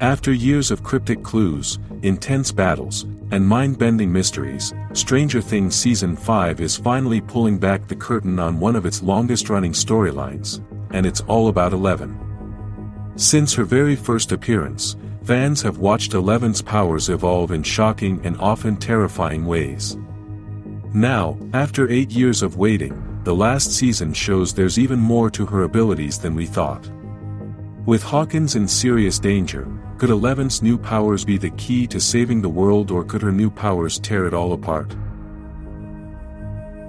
After years of cryptic clues, intense battles, and mind-bending mysteries, Stranger Things Season 5 is finally pulling back the curtain on one of its longest-running storylines, and it's all about Eleven. Since her very first appearance, fans have watched Eleven's powers evolve in shocking and often terrifying ways. Now, after 8 years of waiting, the last season shows there's even more to her abilities than we thought. With Hawkins in serious danger, could Eleven's new powers be the key to saving the world, or could her new powers tear it all apart?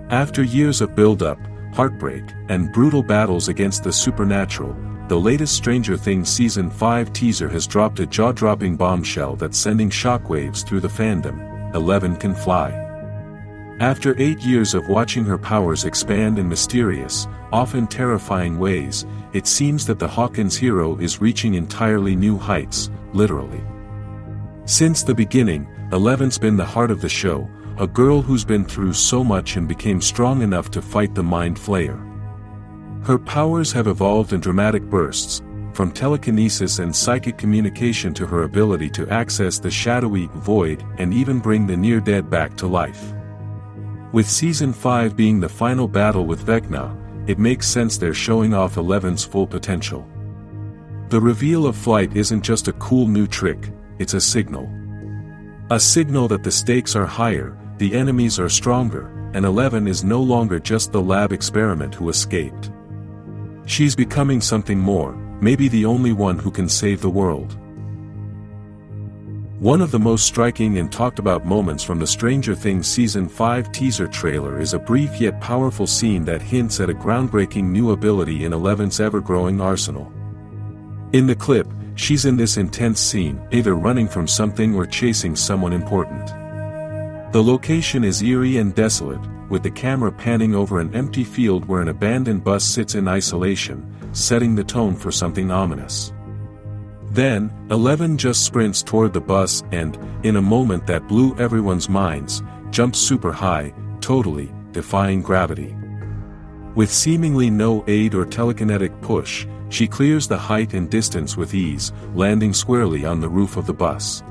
After years of build-up, heartbreak, and brutal battles against the supernatural, the latest Stranger Things Season 5 teaser has dropped a jaw-dropping bombshell that's sending shockwaves through the fandom: Eleven can fly. After 8 years of watching her powers expand in mysterious, often terrifying ways, it seems that the Hawkins hero is reaching entirely new heights, literally. Since the beginning, Eleven's been the heart of the show, a girl who's been through so much and became strong enough to fight the Mind Flayer. Her powers have evolved in dramatic bursts, from telekinesis and psychic communication to her ability to access the shadowy void and even bring the near-dead back to life. With Season 5 being the final battle with Vecna, it makes sense they're showing off Eleven's full potential. The reveal of flight isn't just a cool new trick, it's a signal. A signal that the stakes are higher, the enemies are stronger, and Eleven is no longer just the lab experiment who escaped. She's becoming something more, maybe the only one who can save the world. One of the most striking and talked about moments from the Stranger Things Season 5 teaser trailer is a brief yet powerful scene that hints at a groundbreaking new ability in Eleven's ever-growing arsenal. In the clip, she's in this intense scene, either running from something or chasing someone important. The location is eerie and desolate, with the camera panning over an empty field where an abandoned bus sits in isolation, setting the tone for something ominous. Then, Eleven just sprints toward the bus and, in a moment that blew everyone's minds, jumps super high, totally defying gravity. With seemingly no aid or telekinetic push, she clears the height and distance with ease, landing squarely on the roof of the bus.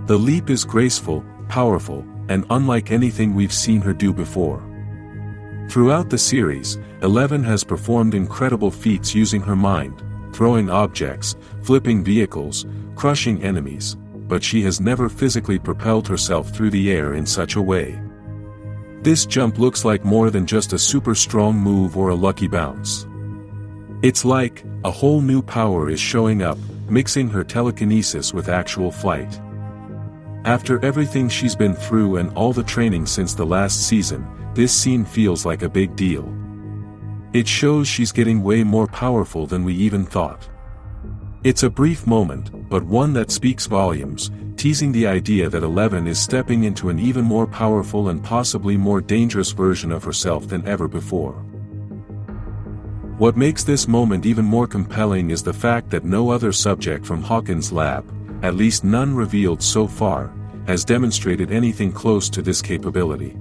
The leap is graceful, powerful, and unlike anything we've seen her do before. Throughout the series, Eleven has performed incredible feats using her mind, throwing objects, flipping vehicles, crushing enemies, but she has never physically propelled herself through the air in such a way. This jump looks like more than just a super strong move or a lucky bounce. It's like, a whole new power is showing up, mixing her telekinesis with actual flight. After everything she's been through and all the training since the last season, this scene feels like a big deal. It shows she's getting way more powerful than we even thought. It's a brief moment, but one that speaks volumes, teasing the idea that Eleven is stepping into an even more powerful and possibly more dangerous version of herself than ever before. What makes this moment even more compelling is the fact that no other subject from Hawkins' lab, at least none revealed so far, has demonstrated anything close to this capability.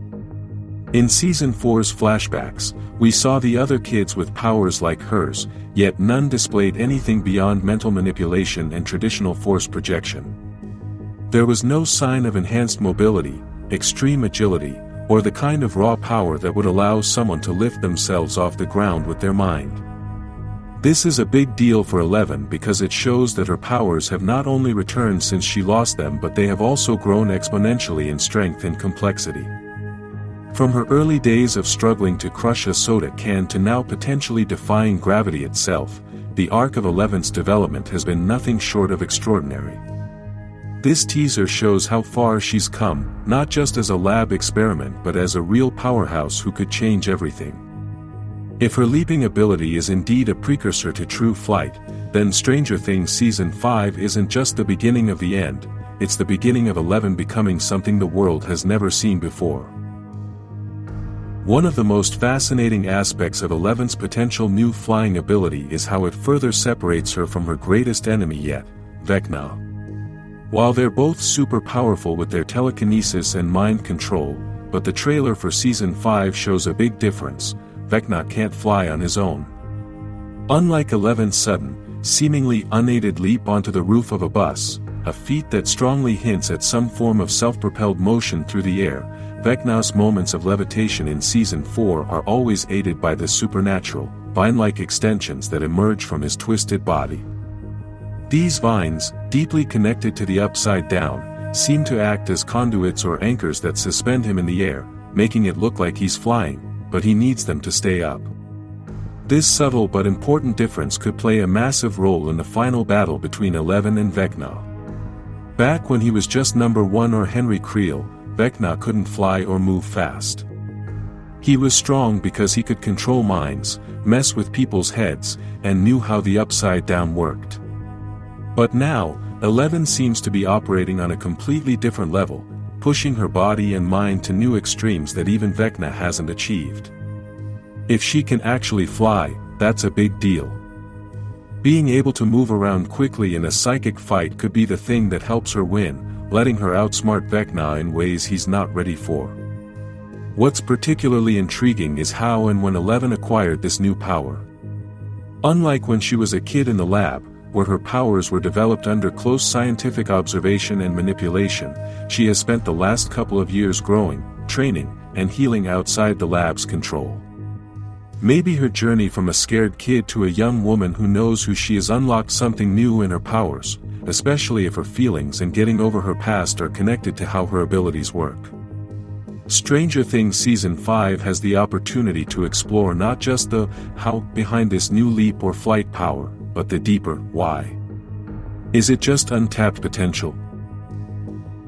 In Season 4's flashbacks, we saw the other kids with powers like hers, yet none displayed anything beyond mental manipulation and traditional force projection. There was no sign of enhanced mobility, extreme agility, or the kind of raw power that would allow someone to lift themselves off the ground with their mind. This is a big deal for Eleven because it shows that her powers have not only returned since she lost them, but they have also grown exponentially in strength and complexity. From her early days of struggling to crush a soda can to now potentially defying gravity itself, the arc of Eleven's development has been nothing short of extraordinary. This teaser shows how far she's come, not just as a lab experiment but as a real powerhouse who could change everything. If her leaping ability is indeed a precursor to true flight, then Stranger Things Season 5 isn't just the beginning of the end, it's the beginning of Eleven becoming something the world has never seen before. One of the most fascinating aspects of Eleven's potential new flying ability is how it further separates her from her greatest enemy yet, Vecna. While they're both super powerful with their telekinesis and mind control, but the trailer for Season 5 shows a big difference: Vecna can't fly on his own. Unlike Eleven's sudden, seemingly unaided leap onto the roof of a bus, a feat that strongly hints at some form of self-propelled motion through the air. Vecna's moments of levitation in Season 4 are always aided by the supernatural, vine-like extensions that emerge from his twisted body. These vines, deeply connected to the Upside Down, seem to act as conduits or anchors that suspend him in the air, making it look like he's flying, but he needs them to stay up. This subtle but important difference could play a massive role in the final battle between Eleven and Vecna. Back when he was just number 1 or Henry Creel, Vecna couldn't fly or move fast. He was strong because he could control minds, mess with people's heads, and knew how the Upside Down worked. But now, Eleven seems to be operating on a completely different level, pushing her body and mind to new extremes that even Vecna hasn't achieved. If she can actually fly, that's a big deal. Being able to move around quickly in a psychic fight could be the thing that helps her win, letting her outsmart Vecna in ways he's not ready for. What's particularly intriguing is how and when Eleven acquired this new power. Unlike when she was a kid in the lab, where her powers were developed under close scientific observation and manipulation, she has spent the last couple of years growing, training, and healing outside the lab's control. Maybe her journey from a scared kid to a young woman who knows who she is unlocked something new in her powers, especially if her feelings and getting over her past are connected to how her abilities work. Stranger Things Season 5 has the opportunity to explore not just the how behind this new leap or flight power, but the deeper why. Is it just untapped potential?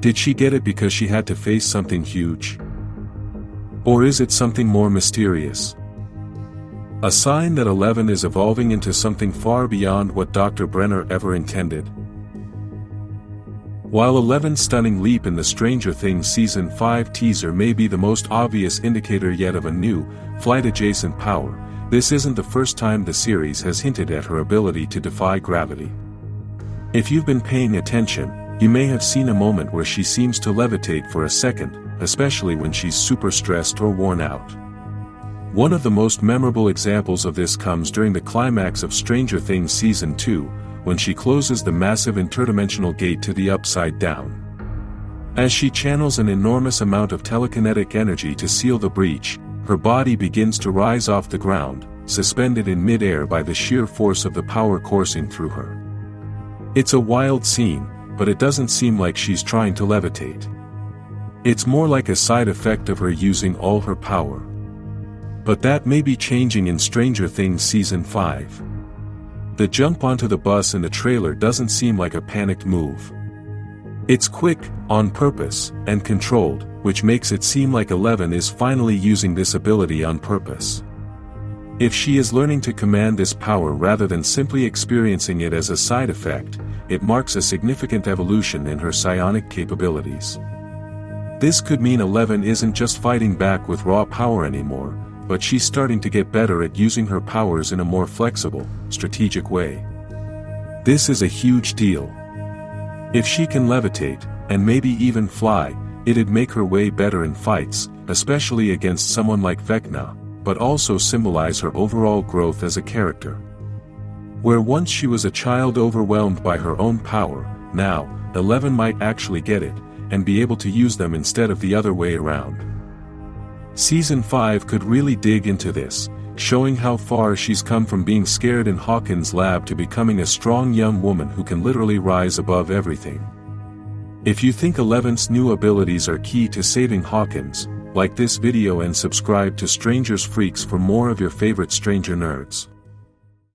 Did she get it because she had to face something huge? Or is it something more mysterious? A sign that Eleven is evolving into something far beyond what Dr. Brenner ever intended. While Eleven's stunning leap in the Stranger Things Season 5 teaser may be the most obvious indicator yet of a new, flight-adjacent power, this isn't the first time the series has hinted at her ability to defy gravity. If you've been paying attention, you may have seen a moment where she seems to levitate for a second, especially when she's super stressed or worn out. One of the most memorable examples of this comes during the climax of Stranger Things Season 2, when she closes the massive interdimensional gate to the Upside Down. As she channels an enormous amount of telekinetic energy to seal the breach, her body begins to rise off the ground, suspended in mid-air by the sheer force of the power coursing through her. It's a wild scene, but it doesn't seem like she's trying to levitate. It's more like a side effect of her using all her power. But that may be changing in Stranger Things Season 5. The jump onto the bus in the trailer doesn't seem like a panicked move. It's quick, on purpose, and controlled, which makes it seem like Eleven is finally using this ability on purpose. If she is learning to command this power rather than simply experiencing it as a side effect, it marks a significant evolution in her psionic capabilities. This could mean Eleven isn't just fighting back with raw power anymore, but she's starting to get better at using her powers in a more flexible, strategic way. This is a huge deal. If she can levitate, and maybe even fly, it'd make her way better in fights, especially against someone like Vecna, but also symbolize her overall growth as a character. Where once she was a child overwhelmed by her own power, now, Eleven might actually get it, and be able to use them instead of the other way around. Season 5 could really dig into this, showing how far she's come from being scared in Hawkins' lab to becoming a strong young woman who can literally rise above everything. If you think Eleven's new abilities are key to saving Hawkins, like this video and subscribe to Strangers Freaks for more of your favorite Stranger nerds.